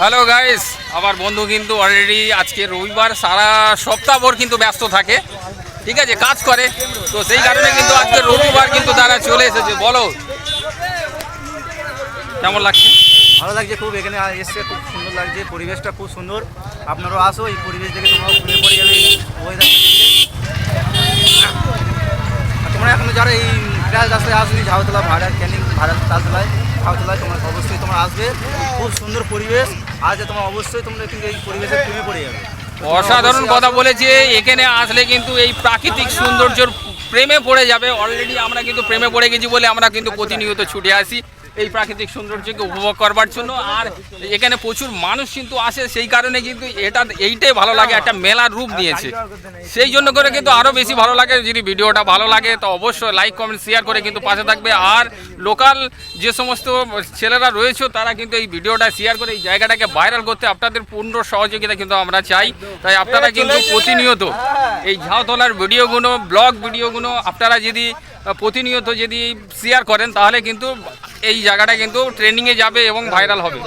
Hello guys, আমার বন্ধু কিন্তু অলরেডি আজকে রবিবার সারা সপ্তাহভর কিন্তু ব্যস্ত থাকে, ঠিক আছে, কাজ করে। তো সেই কারণে কিন্তু আজকে রবিবার কিন্তু তারা চলে এসেছে। বলো কেমন লাগছে? ভালো লাগছে খুব, এখানে এসে খুব সুন্দর লাগছে, পরিবেশটা খুব সুন্দর। আপনারাও আসো, এই পরিবেশ দেখে তোমরাও ঘুরে পড়ে যাবে এই ওয়েদারটা দেখলে। আর তোমরা এখন যারা এই প্রায় রাস্তায় আসবে ঝাউতলা ভাড়া ক্যানিং ভাড়া তাজতলায় ঝাউতলায়, তোমরা অবশ্যই তোমরা আসবে। খুব সুন্দর পরিবেশ আছে, তোমরা অবশ্যই তোমরা কিন্তু এই পরিবেশে প্রেমে পড়ে যাবে। অসাধারণ কথা বলেছে। এখানে আসলে কিন্তু এই প্রাকৃতিক সৌন্দর্যের প্রেমে পড়ে যাবে। অলরেডি আমরা কিন্তু প্রেমে পড়ে গেছি বলে আমরা কিন্তু প্রতিনিয়ত ছুটে আসি এই প্রাকৃতিক সৌন্দর্যকে উপভোগ করবার জন্য। আর এখানে প্রচুর মানুষ কিন্তু আসে, সেই কারণে কিন্তু এইটাই ভালো লাগে, একটা মেলার রূপ নিয়েছে। সেই জন্য করে কিন্তু আরও বেশি ভালো লাগে। যদি ভিডিওটা ভালো লাগে তো অবশ্যই লাইক কমেন্ট শেয়ার করে কিন্তু পাশে থাকবে। আর লোকাল যে সমস্ত ছেলেরা রয়েছে তারা কিন্তু এই ভিডিওটা শেয়ার করে এই জায়গাটাকে ভাইরাল করতে আপনাদের পূর্ণ সহযোগিতা কিন্তু আমরা চাই। তাই আপনারা কিন্তু প্রতিনিয়ত এই ঝাউতলার ভিডিওগুলো, ব্লগ ভিডিওগুলো আপনারা যদি প্রতিনিয়ত যদি শেয়ার করেন তাহলে কিন্তু এই জায়গাটা কিন্তু ট্রেন্ডিংয়ে যাবে এবং ভাইরাল হবে।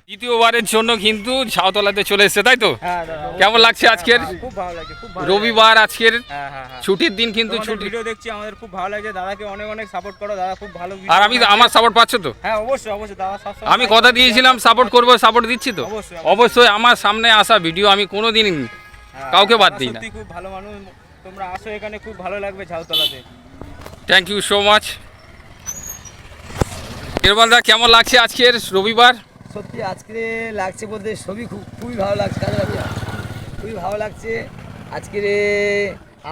দ্বিতীয়বারের জন্য কিন্তু ঝাউতলাতে চলে এসেছে, তাই তো? কেমন লাগছে আজকের? খুব ভালো লাগছে, খুব ভালো রবিবার আজকের হ্যাঁ। ছুটির দিন কিন্তু ছুটি। ভিডিও দেখছি, আমাদের খুব ভালো লাগছে। দাদাকে অনেক অনেক সাপোর্ট করো, দাদা খুব ভালো video আর আমি বানাচ্ছে। আমার সাপোর্ট পাচ্ছ তো? হ্যাঁ অবশ্যই অবশ্যই দাদা সবসময় আমি কথা দিয়েছিলাম সাপোর্ট করবো, সাপোর্ট দিচ্ছি তো? অবশ্যই। অবশ্যই। আমার সামনে আসা ভিডিও আমি কোনোদিন হ্যাঁ, কাউকে বাদ দাদা দিই না। সত্যি খুব ভালো মানুষ, তোমরা আসো এখানে, খুব ভালো লাগবে ঝাউতলাতে। Thank you so much. নির্মলদা কেমন লাগছে আজকের রবিবার? সত্যি আজকে লাগছে বলতে খুবই ভালো লাগছে, খুবই ভালো লাগছে আজকের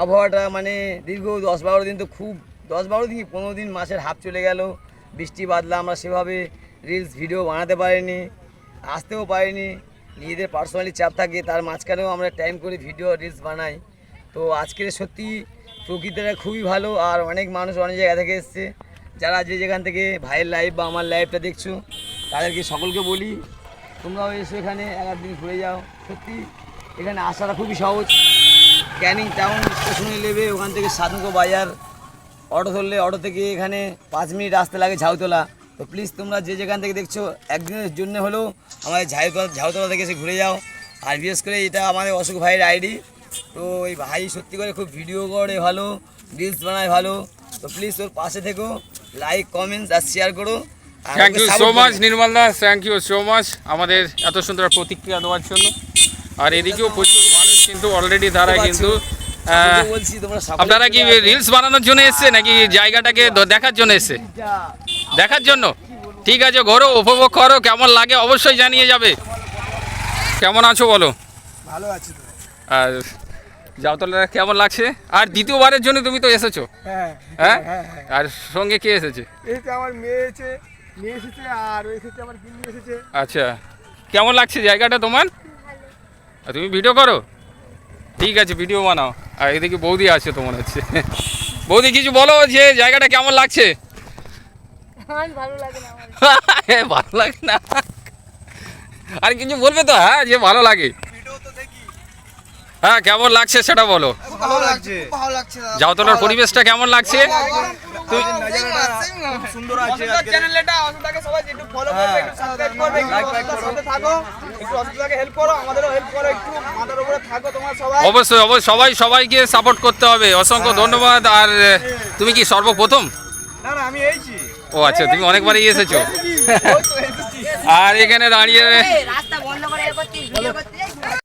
আবহাওয়াটা। মানে দীর্ঘ 10-12 দিন, তো খুব 10-12 দিন 15 দিন, মাসের হাফ চলে গেল, বৃষ্টি বাদলা, আমরা সেভাবে রিলস ভিডিও বানাতে পারিনি, আসতেও পারিনি, নিজেদের পার্সোনালি চাপ থাকে, তার মাঝখানেও আমরা টাইম করে ভিডিও রিলস বানাই। তো আজকের সত্যি প্রকৃতিটা খুবই ভালো। আর অনেক মানুষ অনেক জায়গা থেকে এসছে, যারা যে যেখান থেকে ভাইয়ের লাইভ বা আমার লাইভটা দেখছো তাদেরকে সকলকে বলি তোমরাও এসো এখানে, একদিন ঘুরে যাও। সত্যি এখানে আসাটা খুবই সহজ। ক্যানিং টাউন স্টেশনে নেবে, ওখান থেকে সাতমুখো বাজার অটো ধরলে, অটো থেকে এখানে 5 মিনিট আসতে লাগে ঝাউতলা। তো প্লিজ তোমরা যে যেখান থেকে দেখছো একদিনের জন্য হলেও আমাদের ঝাউতলা থেকে এসে ঘুরে যাও। আর বিশেষ করে এটা আমাদের অশোক ভাইয়ের আইডি। তো এই ভাই সত্যি করে খুব ভিডিও করে ভালো, রিলস বানায় ভালো। তো প্লিজ ওর পাশে থেকো, লাইক কমেন্টস আর শেয়ার করো। থ্যাংক ইউ সো মাচ নির্মলদা, থ্যাংক ইউ সো মাচ আমাদের এত সুন্দর প্রতিক্রিয়া দেওয়ার জন্য। আর এদিকেও প্রচুর মানুষ কিন্তু অলরেডি তারা কিন্তু বলছি তোমরা আপনারা কি রিলস বানানোর জন্য এসছে নাকি জায়গাটাকে দেখার জন্য এসছে? দেখার জন্য। ঠিক আছে, ঘোরো, উপভোগ করো, কেমন লাগে অবশ্যই জানিয়ে যাবে। কেমন আছো বলো? ভালো আছি। আর ঝাউতলা কেমন লাগছে? আর দ্বিতীয়বারের জন্য তুমি তো এসেছো, হ্যাঁ? আর সঙ্গে কে এসেছে? এই তো আমার মেয়ে এসেছে, আর এসেছে আমার গিন্নি এসেছে। আচ্ছা, কেমন লাগছে জায়গাটা তোমার? আর তুমি ভিডিও করো? ঠিক আছে, ভিডিও বানাও। আর এদিকে বৌদি আছে তো মনে হচ্ছে। বৌদি কিছু বলো, যে জায়গাটা কেমন লাগছে? ভালো লাগে না ভালো লাগে না? আর কিছু বলবে তো? হ্যাঁ, যে ভালো লাগে। হ্যাঁ, কেমন লাগছে সেটা বলো। ভালো লাগছে, ঝাউতলার পরিবেশটা কেমন লাগছে? তুই সুন্দর আছে। চ্যানেলটা অসুবিধাকে সবাই একটু ফলো করবে, একটু সাবস্ক্রাইব করবে, একটু সাথে থাকো, একটু অসুবিধাকে হেল্প করো, আমাদেরও হেল্প করো, একটু মাথার উপরে থাকো তোমরা সবাই। অবশ্যই সবাইকে সাপোর্ট করতে হবে। অসংখ্য ধন্যবাদ। আর তুমি কি সর্বপ্রথম? না আমি এইছি। ও আচ্ছা, তুমি অনেকবারই এসেছো। আর এখানে দাঁড়িয়ে রাস্তা বন্ধ করে